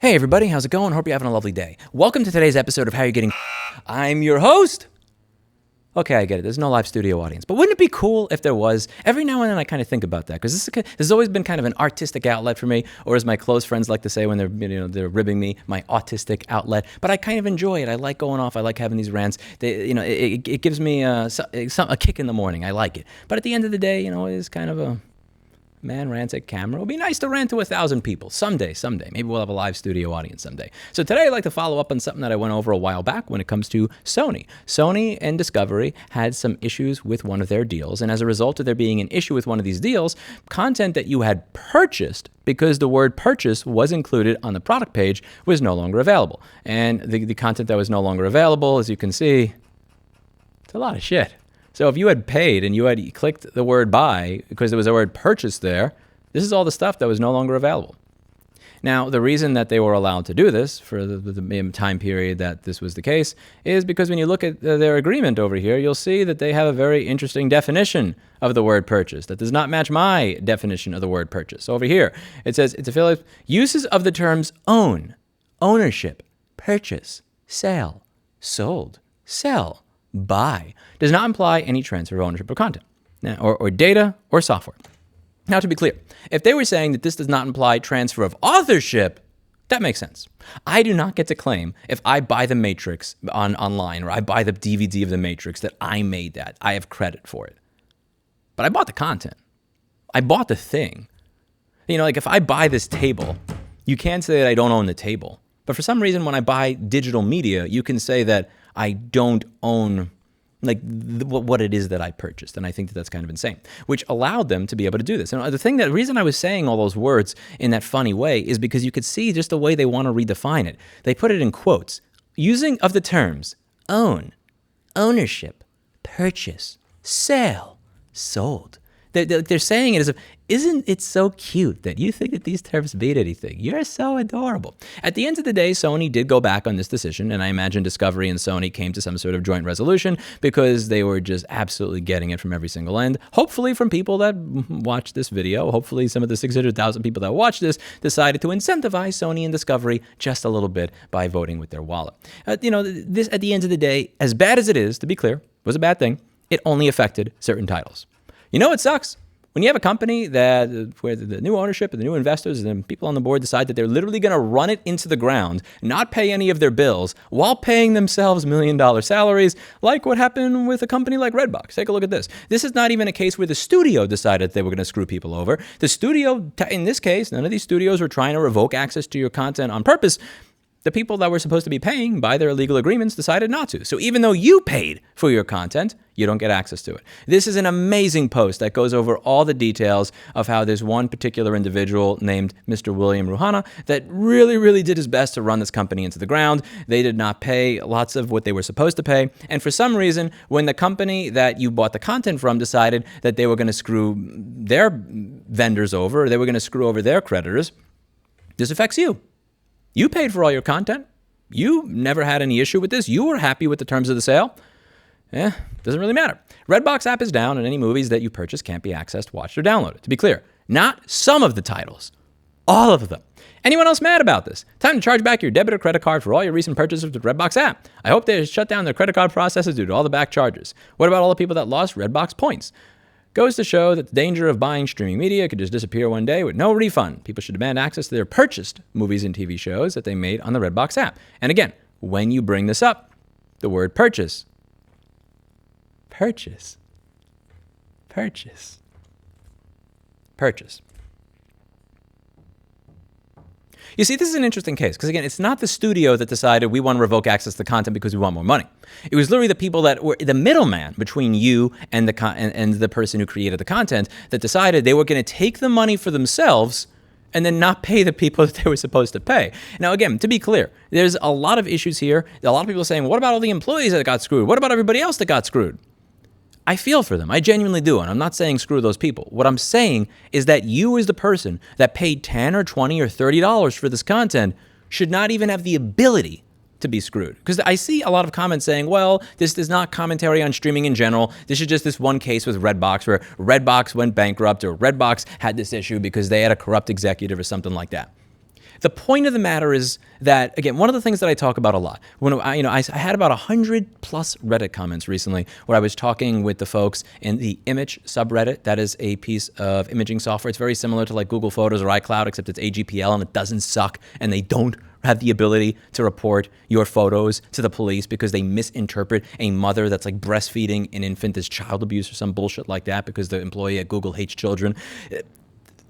Hey everybody, how's it going? Hope you're having a lovely day. Welcome to today's episode of How You're Getting. I'm your host. Okay, I get it. There's no live studio audience. But wouldn't it be cool if there was? Every now and then I kind of think about that because this has always been kind of an artistic outlet for me, or as my close friends like to say when they're ribbing me, my autistic outlet. But I kind of enjoy it. I like going off. I like having these rants. It gives me a kick in the morning. I like it. But at the end of the day, it is kind of a man rants at camera. It would be nice to rant to 1,000 people someday. Maybe we'll have a live studio audience someday. So today I'd like to follow up on something that I went over a while back when it comes to Sony. Sony and Discovery had some issues with one of their deals. And as a result of there being an issue with one of these deals, content that you had purchased because the word purchase was included on the product page was no longer available. And the content that was no longer available, as you can see, it's a lot of shit. So if you had paid and you had clicked the word buy because there was a word purchase there, this is all the stuff that was no longer available. Now, the reason that they were allowed to do this for the time period that this was the case is because when you look at their agreement over here, you'll see that they have a very interesting definition of the word purchase that does not match my definition of the word purchase. Over here, it says it's affiliated uses of the terms own, ownership, purchase, sale, sold, sell, buy does not imply any transfer of ownership of content or data or software. Now, to be clear, if they were saying that this does not imply transfer of authorship, that makes sense. I do not get to claim if I buy the Matrix online or I buy the DVD of the Matrix that I made that. I have credit for it. But I bought the content. I bought the thing. Like if I buy this table, you can't say that I don't own the table. But for some reason, when I buy digital media, you can say that I don't own what it is that I purchased. And I think that that's kind of insane, which allowed them to be able to do this. And the reason I was saying all those words in that funny way is because you could see just the way they want to redefine it. They put it in quotes, using of the terms own, ownership, purchase, sale, sold. They're saying it as if, isn't it so cute that you think that these terms mean anything? You're so adorable. At the end of the day, Sony did go back on this decision, and I imagine Discovery and Sony came to some sort of joint resolution because they were just absolutely getting it from every single end. Hopefully from people that watch this video, hopefully some of the 600,000 people that watch this decided to incentivize Sony and Discovery just a little bit by voting with their wallet. This, at the end of the day, as bad as it is, to be clear, was a bad thing, it only affected certain titles. It sucks. When you have a company where the new ownership and the new investors and the people on the board decide that they're literally going to run it into the ground, not pay any of their bills, while paying themselves $1 million salaries, like what happened with a company like Redbox. Take a look at this. This is not even a case where the studio decided they were going to screw people over. The studio, in this case, none of these studios were trying to revoke access to your content on purpose. The people that were supposed to be paying by their legal agreements decided not to. So even though you paid for your content, you don't get access to it. This is an amazing post that goes over all the details of how there's one particular individual named Mr. William Ruhana that really, really did his best to run this company into the ground. They did not pay lots of what they were supposed to pay. And for some reason, when the company that you bought the content from decided that they were going to screw their vendors over, or they were going to screw over their creditors, this affects you. You paid for all your content. You never had any issue with this. You were happy with the terms of the sale. Doesn't really matter. Redbox app is down and any movies that you purchase can't be accessed, watched, or downloaded. To be clear, not some of the titles, all of them. Anyone else mad about this? Time to charge back your debit or credit card for all your recent purchases with Redbox app. I hope they shut down their credit card processes due to all the back charges. What about all the people that lost Redbox points? Goes to show that the danger of buying streaming media could just disappear one day with no refund. People should demand access to their purchased movies and TV shows that they made on the Redbox app. And again, when you bring this up, the word purchase. You see, this is an interesting case because, again, it's not the studio that decided we want to revoke access to content because we want more money. It was literally the people that were the middleman between you and the person who created the content that decided they were going to take the money for themselves and then not pay the people that they were supposed to pay. Now, again, to be clear, there's a lot of issues here. A lot of people are saying, what about all the employees that got screwed? What about everybody else that got screwed? I feel for them. I genuinely do. And I'm not saying screw those people. What I'm saying is that you as the person that paid $10 or $20 or $30 for this content should not even have the ability to be screwed. Because I see a lot of comments saying, well, this is not commentary on streaming in general. This is just this one case with Redbox where Redbox went bankrupt or Redbox had this issue because they had a corrupt executive or something like that. The point of the matter is that, again, one of the things that I talk about a lot, when I had about 100 plus Reddit comments recently where I was talking with the folks in the image subreddit. That is a piece of imaging software. It's very similar to like Google Photos or iCloud, except it's AGPL and it doesn't suck and they don't have the ability to report your photos to the police because they misinterpret a mother that's like breastfeeding an infant as child abuse or some bullshit like that because the employee at Google hates children.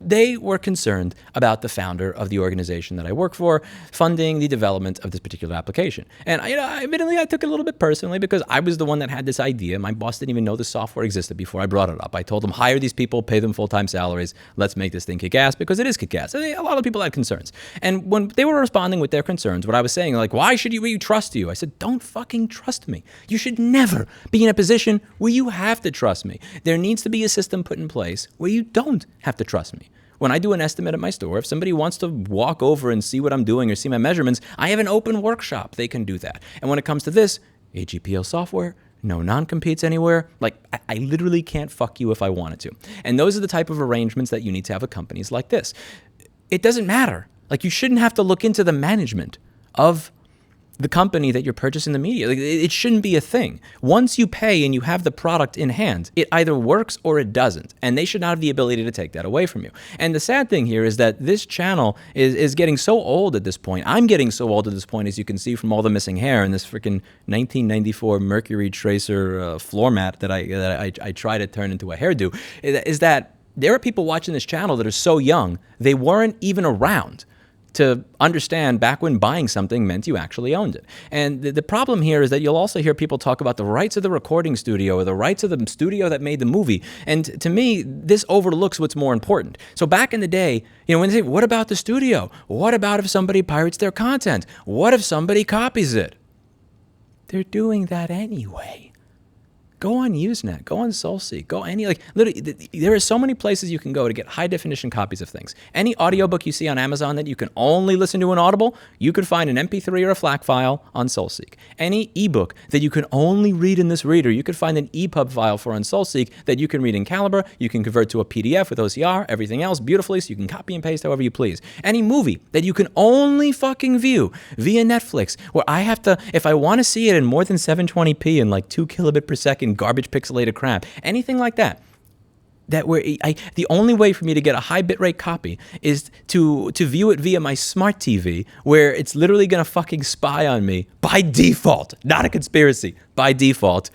They were concerned about the founder of the organization that I work for funding the development of this particular application. And admittedly, I took it a little bit personally because I was the one that had this idea. My boss didn't even know the software existed before I brought it up. I told him, hire these people, pay them full-time salaries. Let's make this thing kick ass because it is kick ass. A lot of people had concerns. And when they were responding with their concerns, what I was saying, like, why should we trust you? I said, don't fucking trust me. You should never be in a position where you have to trust me. There needs to be a system put in place where you don't have to trust me. When I do an estimate at my store, if somebody wants to walk over and see what I'm doing or see my measurements, I have an open workshop. They can do that. And when it comes to this, AGPL software, no non-competes anywhere. Like, I literally can't fuck you if I wanted to. And those are the type of arrangements that you need to have with companies like this. It doesn't matter. Like, you shouldn't have to look into the management of the company that you're purchasing the media. Like, it shouldn't be a thing. Once you pay and you have the product in hand, it either works or it doesn't. And they should not have the ability to take that away from you. And the sad thing here is that this channel is getting so old at this point. I'm getting so old at this point, as you can see from all the missing hair and this freaking 1994 Mercury Tracer floor mat that I try to turn into a hairdo, is that there are people watching this channel that are so young, they weren't even around to understand back when buying something meant you actually owned it. And the problem here is that you'll also hear people talk about the rights of the recording studio or the rights of the studio that made the movie. And to me, this overlooks what's more important. So back in the day, when they say, what about the studio? What about if somebody pirates their content? What if somebody copies it? They're doing that anyway. Go on Usenet, go on SoulSeek, go literally, there are so many places you can go to get high definition copies of things. Any audiobook you see on Amazon that you can only listen to in Audible, you could find an MP3 or a FLAC file on SoulSeek. Any ebook that you can only read in this reader, you could find an EPUB file for on SoulSeek that you can read in Calibre, you can convert to a PDF with OCR, everything else beautifully, so you can copy and paste however you please. Any movie that you can only fucking view via Netflix, where I have to, if I want to see it in more than 720p and like 2 kilobit per second, garbage pixelated crap, anything like that. The only way for me to get a high bitrate copy is to view it via my smart TV, where it's literally gonna fucking spy on me by default, not a conspiracy, by default.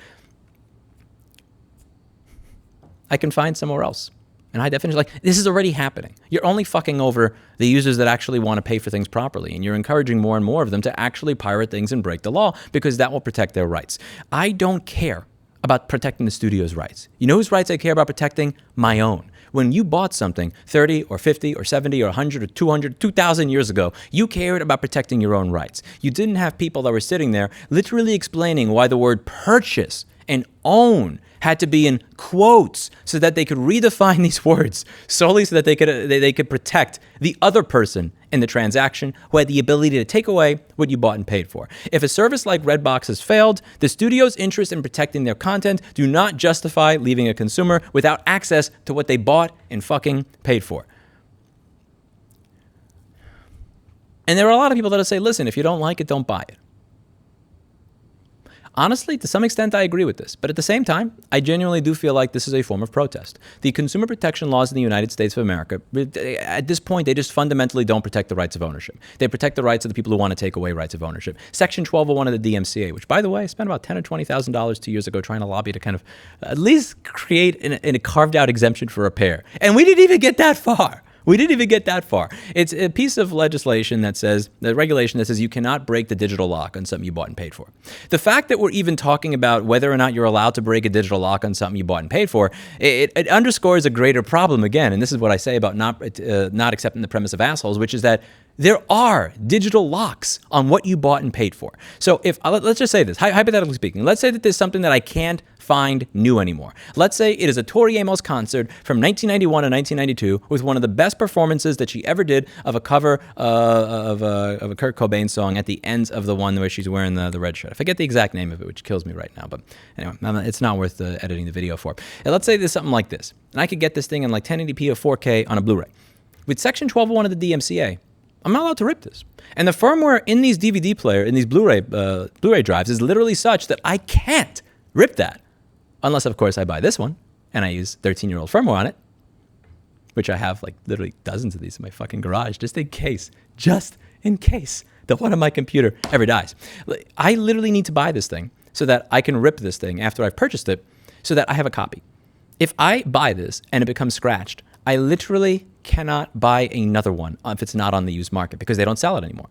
I can find somewhere else. And high definition, like, this is already happening. You're only fucking over the users that actually want to pay for things properly, and you're encouraging more and more of them to actually pirate things and break the law because that will protect their rights. I don't care about protecting the studio's rights. You know whose rights I care about protecting? My own. When you bought something 30 or 50 or 70 or 100 or 200, 2,000 years ago, you cared about protecting your own rights. You didn't have people that were sitting there literally explaining why the word purchase and own had to be in quotes so that they could redefine these words solely so that they could protect the other person in the transaction who had the ability to take away what you bought and paid for. If a service like Redbox has failed, the studio's interest in protecting their content do not justify leaving a consumer without access to what they bought and fucking paid for. And there are a lot of people that'll say, listen, if you don't like it, don't buy it. Honestly, to some extent, I agree with this. But at the same time, I genuinely do feel like this is a form of protest. The consumer protection laws in the United States of America, at this point, they just fundamentally don't protect the rights of ownership. They protect the rights of the people who want to take away rights of ownership. Section 1201 of the DMCA, which, by the way, I spent about $10,000 or $20,000 2 years ago trying to lobby to kind of at least create a carved-out exemption for repair. And we didn't even get that far. We didn't even get that far. It's a piece of legislation that says, the regulation that says you cannot break the digital lock on something you bought and paid for. The fact that we're even talking about whether or not you're allowed to break a digital lock on something you bought and paid for, it underscores a greater problem again. And this is what I say about not accepting the premise of assholes, which is that there are digital locks on what you bought and paid for. So if, let's just say this, hypothetically speaking, let's say that there's something that I can't find new anymore. Let's say it is a Tori Amos concert from 1991 to 1992 with one of the best performances that she ever did of a cover of a Kurt Cobain song at the end of the one where she's wearing the red shirt. I forget the exact name of it, which kills me right now, but anyway, it's not worth editing the video for. And let's say there's something like this, and I could get this thing in like 1080p or 4K on a Blu-ray. With Section 1201 of the DMCA, I'm not allowed to rip this. And the firmware in these DVD player, in these Blu-ray drives is literally such that I can't rip that. Unless, of course, I buy this one and I use 13-year-old firmware on it, which I have like literally dozens of these in my fucking garage, just in case that one on my computer ever dies. I literally need to buy this thing so that I can rip this thing after I've purchased it so that I have a copy. If I buy this and it becomes scratched, I literally cannot buy another one if it's not on the used market because they don't sell it anymore.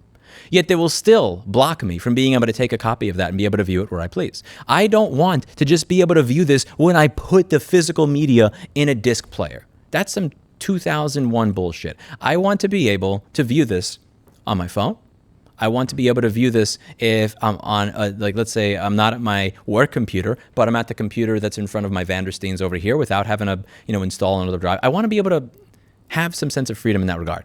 Yet they will still block me from being able to take a copy of that and be able to view it where I please. I don't want to just be able to view this when I put the physical media in a disc player. That's some 2001 bullshit. I want to be able to view this on my phone. I want to be able to view this if I'm on, let's say I'm not at my work computer, but I'm at the computer that's in front of my Vandersteens over here without having to, install another drive. I want to be able to have some sense of freedom in that regard,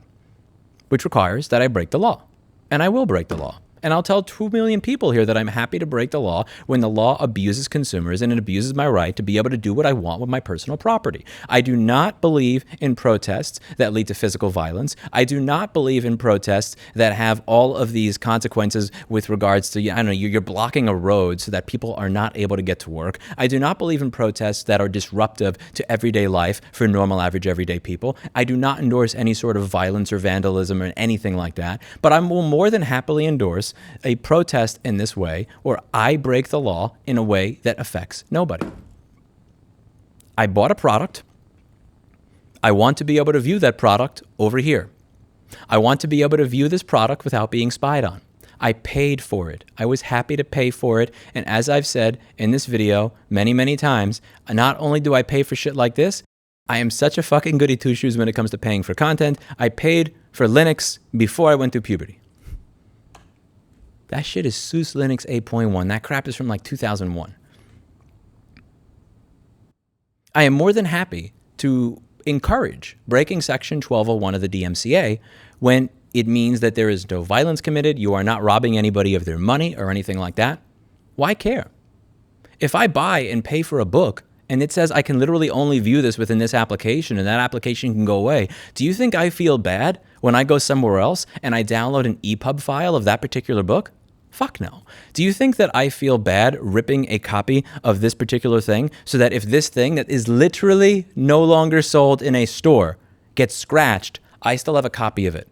which requires that I break the law. And I will break the law. And I'll tell 2 million people here that I'm happy to break the law when the law abuses consumers and it abuses my right to be able to do what I want with my personal property. I do not believe in protests that lead to physical violence. I do not believe in protests that have all of these consequences with regards to, you're blocking a road so that people are not able to get to work. I do not believe in protests that are disruptive to everyday life for normal, average, everyday people. I do not endorse any sort of violence or vandalism or anything like that. But I will more than happily endorse a protest in this way where I break the law in a way that affects nobody. I bought a product. I want to be able to view that product over here. I want to be able to view this product without being spied on. I paid for it. I was happy to pay for it. And as I've said in this video many, many times, not only do I pay for shit like this, I am such a fucking goody two-shoes when it comes to paying for content. I paid for Linux before I went through puberty. That shit is SUSE Linux 8.1. That crap is from like 2001. I am more than happy to encourage breaking Section 1201 of the DMCA when it means that there is no violence committed, you are not robbing anybody of their money or anything like that. Why care? If I buy and pay for a book and it says I can literally only view this within this application and that application can go away, do you think I feel bad when I go somewhere else and I download an EPUB file of that particular book? Fuck no. Do you think that I feel bad ripping a copy of this particular thing so that if this thing that is literally no longer sold in a store gets scratched, I still have a copy of it?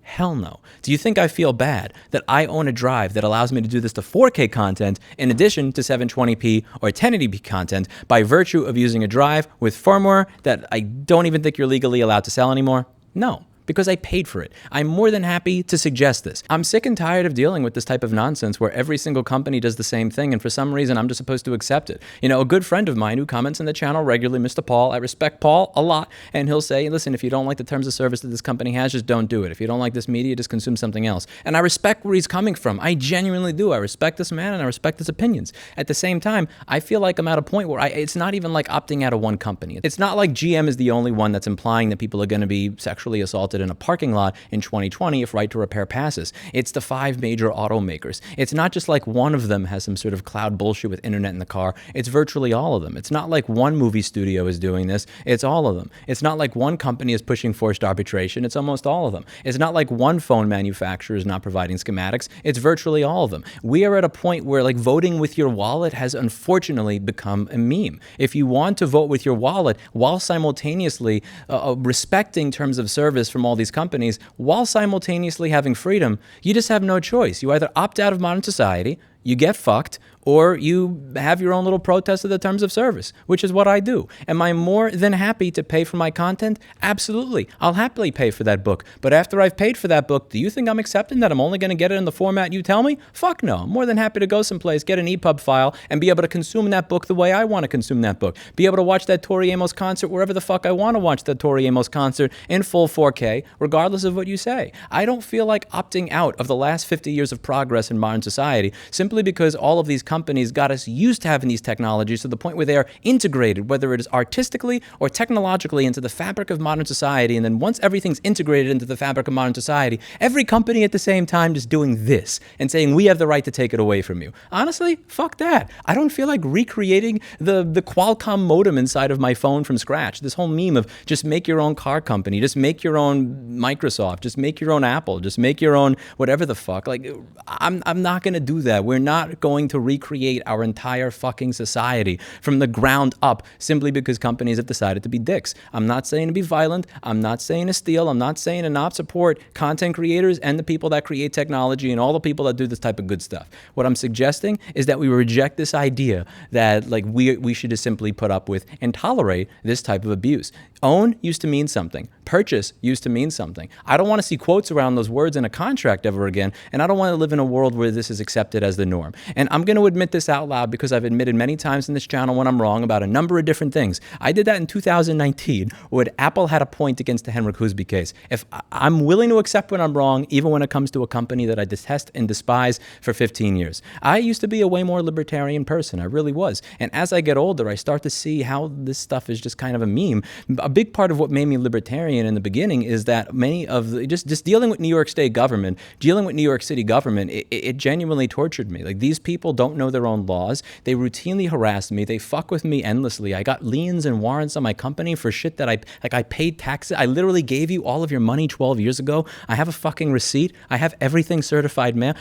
Hell no. Do you think I feel bad that I own a drive that allows me to do this to 4K content in addition to 720p or 1080p content by virtue of using a drive with firmware that I don't even think you're legally allowed to sell anymore? No. Because I paid for it. I'm more than happy to suggest this. I'm sick and tired of dealing with this type of nonsense where every single company does the same thing and for some reason I'm just supposed to accept it. A good friend of mine who comments on the channel regularly, Mr. Paul, I respect Paul a lot, and he'll say, listen, if you don't like the terms of service that this company has, just don't do it. If you don't like this media, just consume something else. And I respect where he's coming from. I genuinely do. I respect this man and I respect his opinions. At the same time, I feel like I'm at a point where it's not even like opting out of one company. It's not like GM is the only one that's implying that people are going to be sexually assaulted in a parking lot in 2020 if right to repair passes. It's the 5 major automakers. It's not just like one of them has some sort of cloud bullshit with internet in the car. It's virtually all of them. It's not like one movie studio is doing this. It's all of them. It's not like one company is pushing forced arbitration. It's almost all of them. It's not like one phone manufacturer is not providing schematics. It's virtually all of them. We are at a point where like voting with your wallet has unfortunately become a meme. If you want to vote with your wallet while simultaneously respecting terms of service from all these companies, while simultaneously having freedom, you just have no choice. You either opt out of modern society, you get fucked, or you have your own little protest of the terms of service, which is what I do. Am I more than happy to pay for my content? Absolutely. I'll happily pay for that book. But after I've paid for that book, do you think I'm accepting that I'm only going to get it in the format you tell me? Fuck no. I'm more than happy to go someplace, get an EPUB file, and be able to consume that book the way I want to consume that book. Be able to watch that Tori Amos concert wherever the fuck I want to watch that Tori Amos concert in full 4K, regardless of what you say. I don't feel like opting out of the last 50 years of progress in modern society simply because all of these companies companies got us used to having these technologies to the point where they are integrated, whether it is artistically or technologically, into the fabric of modern society. And then once everything's integrated into the fabric of modern society, every company at the same time just doing this and saying, we have the right to take it away from you. Honestly, fuck that. I don't feel like recreating the Qualcomm modem inside of my phone from scratch. This whole meme of just make your own car company, just make your own Microsoft, just make your own Apple, just make your own whatever the fuck. Like, I'm not going to do that. We're not going to recreate our entire fucking society from the ground up simply because companies have decided to be dicks. I'm not saying to be violent. I'm not saying to steal. I'm not saying to not support content creators and the people that create technology and all the people that do this type of good stuff. What I'm suggesting is that we reject this idea that like we should just simply put up with and tolerate this type of abuse. Own used to mean something. Purchase used to mean something. I don't want to see quotes around those words in a contract ever again, and I don't want to live in a world where this is accepted as the norm. And I'm going to admit this out loud because I've admitted many times in this channel when I'm wrong about a number of different things. I did that in 2019 when Apple had a point against the Henrik Husby case. If I'm willing to accept when I'm wrong, even when it comes to a company that I detest and despise for 15 years. I used to be a way more libertarian person. I really was. And as I get older, I start to see how this stuff is just kind of a meme. A big part of what made me libertarian in the beginning is that many of the, just dealing with New York State government, dealing with New York City government, it genuinely tortured me. Like, these people don't know their own laws. They routinely harassed me. They fuck with me endlessly. I got liens and warrants on my company for shit that I paid taxes. I literally gave you all of your money 12 years ago. I have a fucking receipt. I have everything certified mail.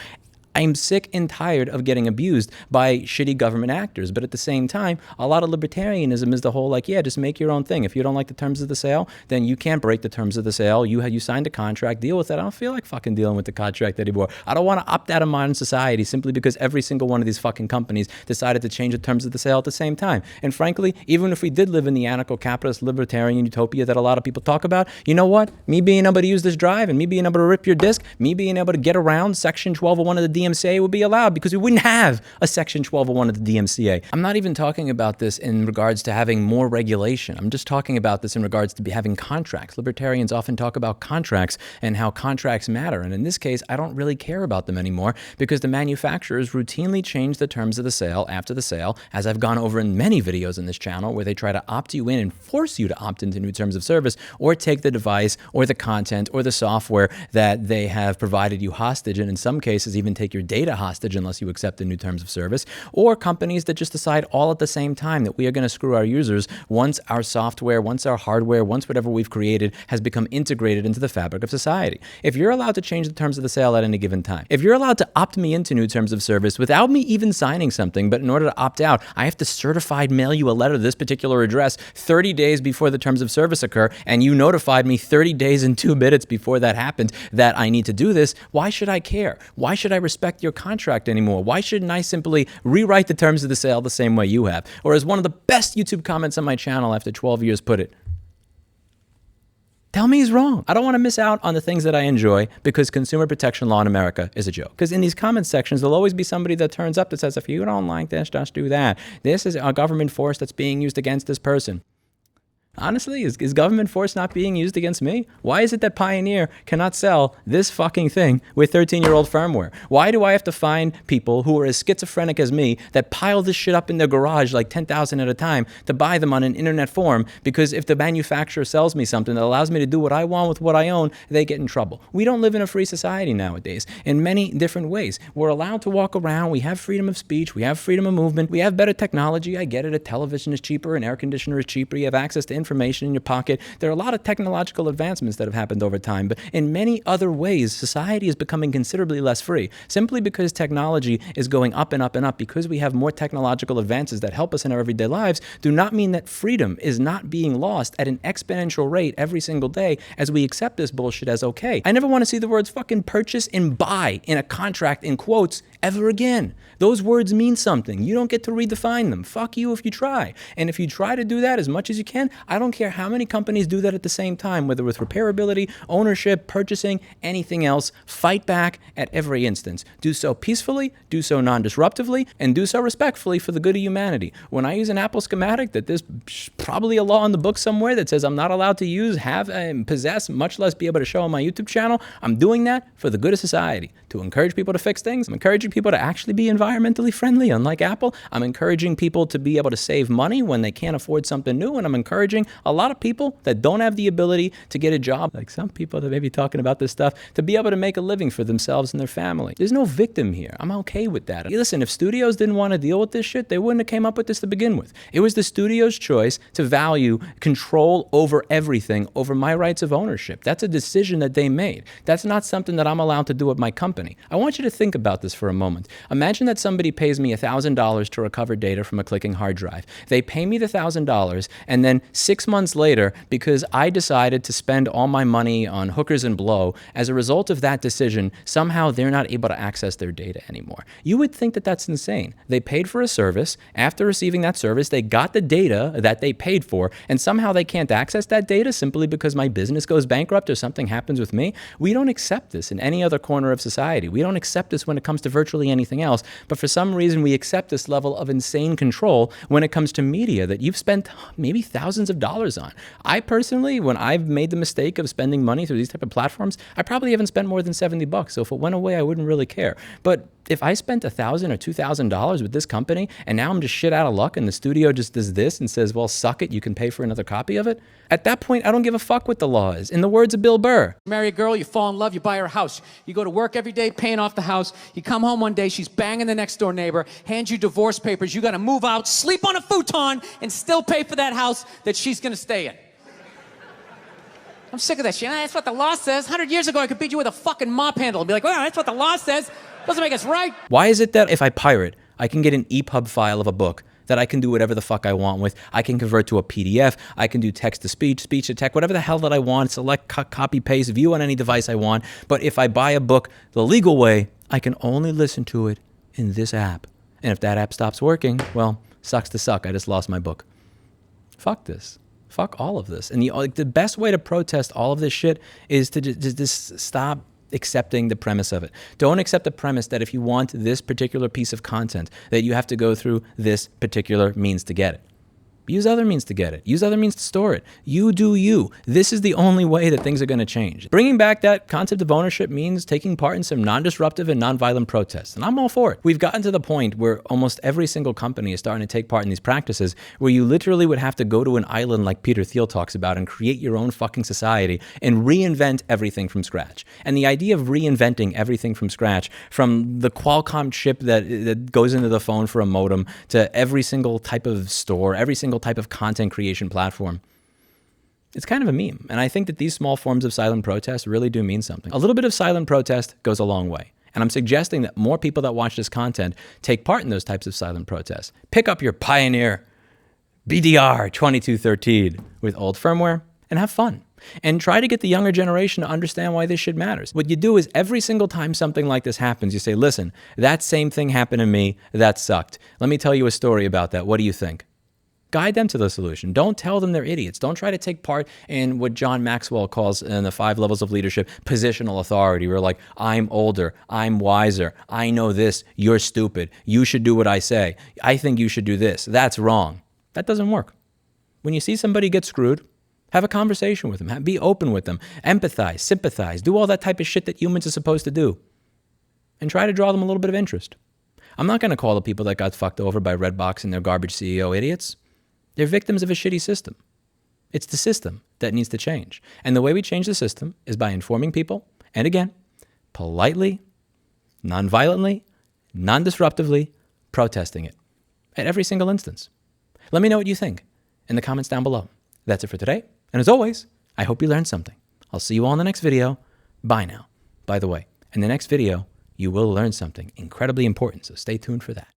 I'm sick and tired of getting abused by shitty government actors. But at the same time, a lot of libertarianism is the whole like, yeah, just make your own thing. If you don't like the terms of the sale, then you can't break the terms of the sale. You signed a contract, deal with it. I don't feel like fucking dealing with the contract anymore. I don't want to opt out of modern society simply because every single one of these fucking companies decided to change the terms of the sale at the same time. And frankly, even if we did live in the anarcho-capitalist libertarian utopia that a lot of people talk about, you know what? Me being able to use this drive and me being able to rip your disk, me being able to get around Section 1201 of the DMCA would be allowed because we wouldn't have a Section 1201 of the DMCA. I'm not even talking about this in regards to having more regulation. I'm just talking about this in regards to having contracts. Libertarians often talk about contracts and how contracts matter. And in this case, I don't really care about them anymore because the manufacturers routinely change the terms of the sale after the sale, as I've gone over in many videos in this channel, where they try to opt you in and force you to opt into new terms of service or take the device or the content or the software that they have provided you hostage, and in some cases even take your data hostage unless you accept the new terms of service, or companies that just decide all at the same time that we are going to screw our users once our software, once our hardware, once whatever we've created has become integrated into the fabric of society. If you're allowed to change the terms of the sale at any given time, if you're allowed to opt me into new terms of service without me even signing something, but in order to opt out, I have to certified mail you a letter to this particular address 30 days before the terms of service occur, and you notified me 30 days and 2 minutes before that happened that I need to do this, why should I care? Why should I respect your contract anymore? Why shouldn't I simply rewrite the terms of the sale the same way you have? Or as one of the best YouTube comments on my channel after 12 years put it, tell me he's wrong. I don't want to miss out on the things that I enjoy because consumer protection law in America is a joke. Because in these comment sections, there'll always be somebody that turns up that says, if you don't like this, just do that. This is a government force that's being used against this person. Honestly, is government force not being used against me? Why is it that Pioneer cannot sell this fucking thing with 13-year-old firmware? Why do I have to find people who are as schizophrenic as me that pile this shit up in their garage like 10,000 at a time to buy them on an internet forum? Because if the manufacturer sells me something that allows me to do what I want with what I own, they get in trouble. We don't live in a free society nowadays in many different ways. We're allowed to walk around. We have freedom of speech. We have freedom of movement. We have better technology. I get it. A television is cheaper. An air conditioner is cheaper. You have access to information in your pocket. There are a lot of technological advancements that have happened over time, but in many other ways, society is becoming considerably less free. Simply because technology is going up and up and up, because we have more technological advances that help us in our everyday lives, do not mean that freedom is not being lost at an exponential rate every single day as we accept this bullshit as okay. I never want to see the words fucking purchase and buy in a contract in quotes ever again. Those words mean something. You don't get to redefine them. Fuck you if you try. And if you try to do that as much as you can, I don't care how many companies do that at the same time, whether with repairability, ownership, purchasing, anything else. Fight back at every instance. Do so peacefully, do so non-disruptively, and do so respectfully for the good of humanity. When I use an Apple schematic that there's probably a law in the book somewhere that says I'm not allowed to use, have, and possess, much less be able to show on my YouTube channel, I'm doing that for the good of society, to encourage people to fix things. I'm encouraging people to actually be environmentally friendly, unlike Apple. I'm encouraging people to be able to save money when they can't afford something new, and I'm encouraging a lot of people that don't have the ability to get a job, like some people that may be talking about this stuff, to be able to make a living for themselves and their family. There's no victim here. I'm okay with that. Listen, if studios didn't want to deal with this shit, they wouldn't have came up with this to begin with. It was the studio's choice to value control over everything, over my rights of ownership. That's a decision that they made. That's not something that I'm allowed to do at my company. I want you to think about this for a moment. Imagine that somebody pays me $1,000 to recover data from a clicking hard drive. They pay me the $1,000, and then 6 months later, because I decided to spend all my money on hookers and blow, as a result of that decision, somehow they're not able to access their data anymore. You would think that that's insane. They paid for a service. After receiving that service, they got the data that they paid for, and somehow they can't access that data simply because my business goes bankrupt or something happens with me. We don't accept this in any other corner of society. We don't accept this when it comes to virtually anything else, but for some reason we accept this level of insane control when it comes to media that you've spent maybe thousands of dollars on. I personally, when I've made the mistake of spending money through these type of platforms, I probably haven't spent more than $70, so if it went away, I wouldn't really care. But if I spent $1,000 or $2,000 with this company, and now I'm just shit out of luck, and the studio just does this and says, well, suck it, you can pay for another copy of it, at that point, I don't give a fuck what the law is. In the words of Bill Burr. Marry a girl, you fall in love, you buy her a house. You go to work every day, paying off the house. You come home one day, she's banging the next door neighbor, hands you divorce papers. You got to move out, sleep on a futon, and still pay for that house that she's going to stay in. I'm sick of that shit. That's what the law says. 100 years ago, I could beat you with a fucking mop handle and be like, well, that's what the law says. Doesn't make us right. Why is it that if I pirate, I can get an EPUB file of a book that I can do whatever the fuck I want with? I can convert to a PDF. I can do text to speech, speech to text, whatever the hell that I want, select, copy, paste, view on any device I want. But if I buy a book the legal way, I can only listen to it in this app. And if that app stops working, well, sucks to suck. I just lost my book. Fuck this. Fuck all of this. And the best way to protest all of this shit is to just stop accepting the premise of it. Don't accept the premise that if you want this particular piece of content, that you have to go through this particular means to get it. Use other means to get it. Use other means to store it. You do you. This is the only way that things are going to change. Bringing back that concept of ownership means taking part in some non-disruptive and non-violent protests. And I'm all for it. We've gotten to the point where almost every single company is starting to take part in these practices where you literally would have to go to an island like Peter Thiel talks about and create your own fucking society and reinvent everything from scratch. And the idea of reinventing everything from scratch, from the Qualcomm chip that goes into the phone for a modem to every single type of store, every single type of content creation platform, it's kind of a meme. And I think that these small forms of silent protest really do mean something. A little bit of silent protest goes a long way. And I'm suggesting that more people that watch this content take part in those types of silent protests. Pick up your Pioneer BDR 2213 with old firmware and have fun. And try to get the younger generation to understand why this shit matters. What you do is every single time something like this happens, you say, listen, that same thing happened to me. That sucked. Let me tell you a story about that. What do you think? Guide them to the solution. Don't tell them they're idiots. Don't try to take part in what John Maxwell calls in the 5 levels of leadership, positional authority. We're like, I'm older, I'm wiser, I know this, you're stupid, you should do what I say, I think you should do this, that's wrong. That doesn't work. When you see somebody get screwed, have a conversation with them, be open with them, empathize, sympathize, do all that type of shit that humans are supposed to do, and try to draw them a little bit of interest. I'm not going to call the people that got fucked over by Redbox and their garbage CEO idiots. They're victims of a shitty system. It's the system that needs to change. And the way we change the system is by informing people, and again, politely, non-violently, non-disruptively, protesting it at every single instance. Let me know what you think in the comments down below. That's it for today. And as always, I hope you learned something. I'll see you all in the next video. Bye now. By the way, in the next video, you will learn something incredibly important, so stay tuned for that.